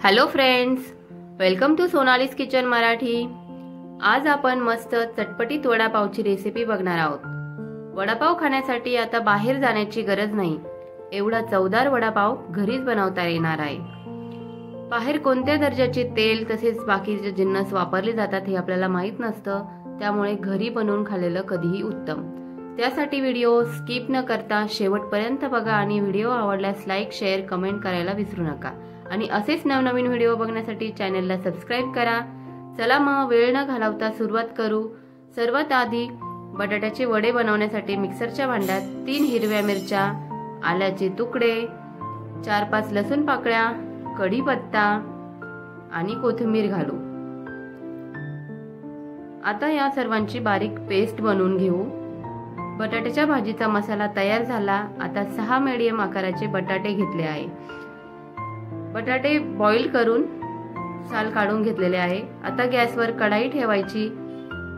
Hello friends, welcome to Sonali's kitchen Marathi. आज आपण मस्त चटपटीत वडापावची रेसिपी बघणार आहोत। वडापाव खाण्यासाठी आता बाहेर जाण्याची गरज नाही, एवढा चवदार वडापाव घरीच बनवता येणार आहे। बाहेर कोणत्या दर्जाचे तेल तसेच बाकीचे जिन्नस वापरले जातात हे आपल्याला माहित नसतं, त्यामुळे घरी बनवून खाल्लेलं कधीही उत्तम। त्यासाठी व्हिडिओ स्किप न करता शेवटपर्यंत बघा आणि व्हिडिओ आवडल्यास लाईक, शेअर, कमेंट करायला विसरू नका आणि असेच नवनवीन व्हिडिओ बघण्यासाठी चॅनलला सबस्क्राइब करा। चला मग वेळ न घालवता सुरुवात करू। सर्वात आधी बटाट्याचे वडे बनवण्यासाठी मिक्सरच्या भांड्यात 3 हिरव्या मिरच्या, आल्याचे तुकडे, 4-5 लसूण पाकळ्या, कढीपत्ता आणि कोथिंबीर घालू। आता या सर्वांची बारीक पेस्ट बनवून घेऊ। बटाट्याच्या भाजीचा मसाला तयार झाला। आता 6 मीडियम आकाराचे बटाटे घेतले आहे। बटाटे बॉईल करून साल काढून घेतलेले आहे। आता गॅसवर कढाई ठेवायची,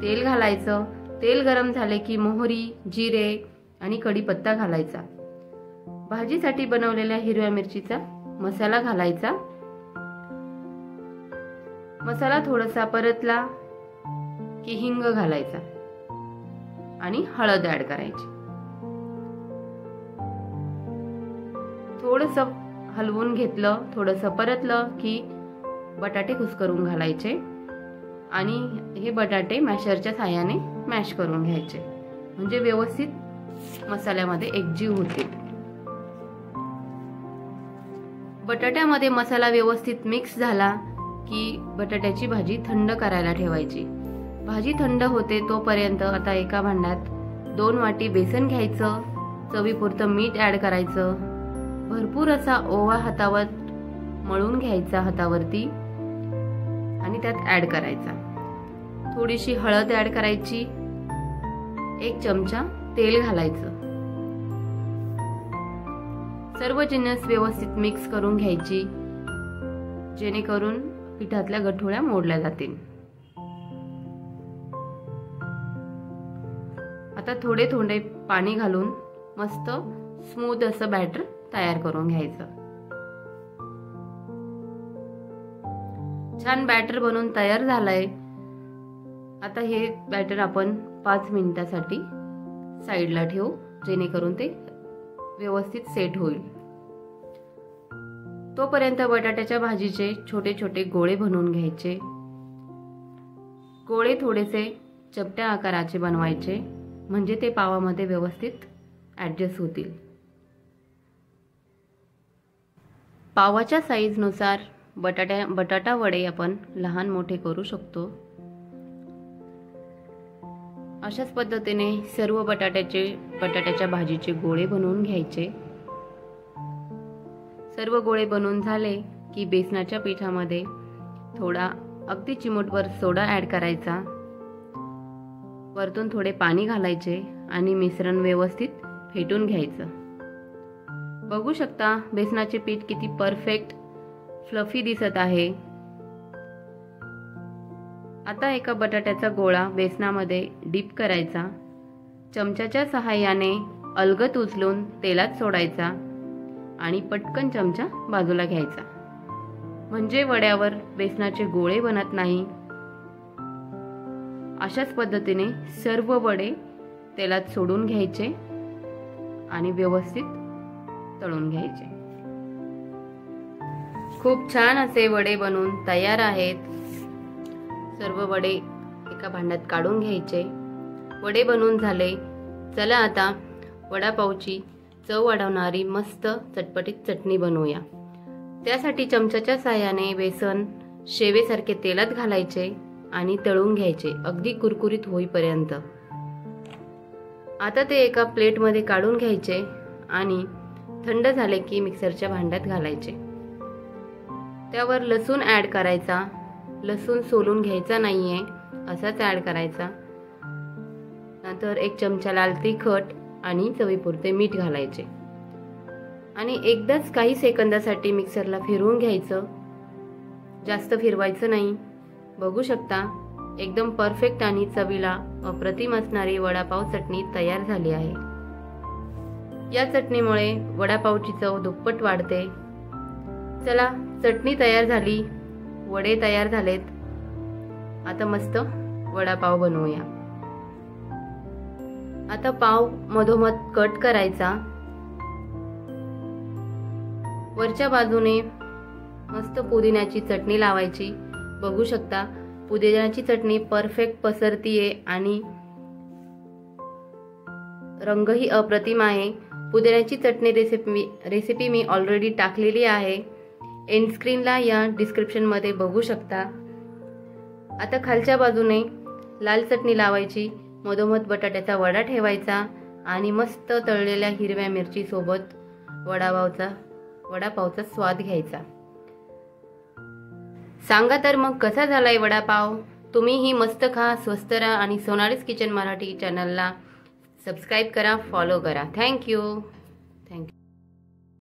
तेल घालायचं। तेल गरम झाले की मोहरी, जिरे आणि कढीपत्ता घालायचा। भाजीसाठी बनवलेल्या हिरव्या मिरचीचा मसाला घालायचा। मसाला थोडासा परतला की हिंग घालायचा आणि हळद ऍड करायची। थोडंसं हलवून घेतलं, थोडंसं परतलं की बटाटे कुस्करून घालायचे आणि हे बटाटे मॅशरच्या साहाय्याने मॅश करून घ्यायचे, म्हणजे व्यवस्थित मसाल्यामध्ये एकजीव होतील। बटाट्यामध्ये मसाला व्यवस्थित मिक्स झाला की बटाट्याची भाजी थंड करायला ठेवायची। भाजी थंड होते तोपर्यंत आता एका भांड्यात 2 वाटी बेसन घ्यायचं, चवीपुरतं मीठ ऍड करायचं, भरपूर असा ओवा हातावर मळून घ्यायचा हातावरती आणि त्यात ऍड करायचा। थोडीशी हळद ऍड करायची, 1 चमचा तेल घालायचं। सर्व जिन्नस व्यवस्थित मिक्स करून घ्यायची, जेणेकरून पिठातल्या गठोळ्या मोडल्या जातील। आता थोडे थोडे पाणी घालून मस्त स्मूथ असं बॅटर तयार करून घ्यायचं। छान बॅटर बनवून तयार झालंय। आता हे बॅटर आपण 5 मिनिटासाठी साईडला ठेवू, जेणेकरून ते व्यवस्थित सेट होईल। तोपर्यंत बटाट्याच्या भाजीचे छोटे छोटे गोळे बनवून घ्यायचे। गोळे थोडेसे चपट्या आकाराचे बनवायचे, म्हणजे ते पावामध्ये व्यवस्थित ऍडजस्ट होतील। पावाच्या साईज नुसार बटाटा वडे आपण लहान मोठे करू शकतो। अशाच पद्धतीने सर्व बटाट्याच्या भाजीचे गोळे बनवून घ्यायचे। सर्व गोळे बनवून झाले की बेसनाच्या पिठामध्ये थोडा अगदी चिमूटभर सोडा ऍड करायचा, वरतून थोडे पाणी घालायचे आणि मिश्रण व्यवस्थित फेटून घ्यायचं। बघू शकता बेसनाचे पीठ किती परफेक्ट फ्लफी दिसत आहे। आता एका बटाट्याचा गोळा बेसनामध्ये डीप करायचा, चमच्याच्या सहाय्याने अलगद उचलून तेलात सोडायचा आणि पटकन चमचा बाजूला घ्यायचा, म्हणजे वड्यावर बेसनाचे गोळे बनत नाही। अशाच पद्धतीने सर्व वडे तेलात सोडून घ्यायचे आणि व्यवस्थित तळून घ्यायचे। खूप छान असे वडे बनवून तयार आहेत। सर्व वडे एका भांड्यात काढून घ्यायचे। वडे बनवून झाले। चला आता वडापावची चव वाढवणारी मस्त चटपटीत चटणी बनवूया। त्यासाठी चमच्याच्या साहाय्याने बेसन शेवेसारखे तेलात घालायचे आणि तळून घ्यायचे, अगदी कुरकुरीत होईपर्यंत। आता ते एका प्लेटमध्ये काढून घ्यायचे आणि थंड झाले की मिक्सरच्या भांड्यात घालायचे। त्यावर लसूण ऍड करायचा, लसूण सोलून घ्यायचा नाहीये, असाच ऍड करायचा। नंतर 1 चमचा लाल तिखट आणि चवीपुरते मीठ घालायचे आणि एकदाच काही सेकंदासाठी मिक्सरला फिरवून घ्यायचं, जास्त फिरवायचं नाही। बघू शकता एकदम परफेक्ट आणि चवीला अप्रतिम असणारी वडापाव चटणी तयार झाली आहे। या चटणीमुळे वडापावची चव दुप्पट वाढते। चला, चटणी तयार झाली, वडे तयार झालेत. आता मस्त वडापाव बनवूया. आता पाव मधोमध कट करायचा. वरच्या बाजूने मस्त पुदिन्याची चटणी लावायची. बघू शकता पुदिन्याची चटणी परफेक्ट पसरतीये आणि रंगही अप्रतिम आहे. पुदिन्याची चटणी रेसिपी मी ऑलरेडी टाकलेली आहे. एंड स्क्रीनला या डिस्क्रिप्शनमध्ये बघू शकता. आता खालच्या बाजूने लाल चटणी लावायची. मधोमध बटाट्याचा वडा ठेवायचा आणि मस्त तळलेल्या हिरव्या मिरची सोबत वडापावचा स्वाद घ्यायचा. सांगा तर मग कसा झालाय वडापाव. तुम्हीही मस्त खा, स्वस्त राहा आणि सोनालीज किचन मराठी चॅनलला सबस्क्राईब करा, फॉलो करा. थँक्यू.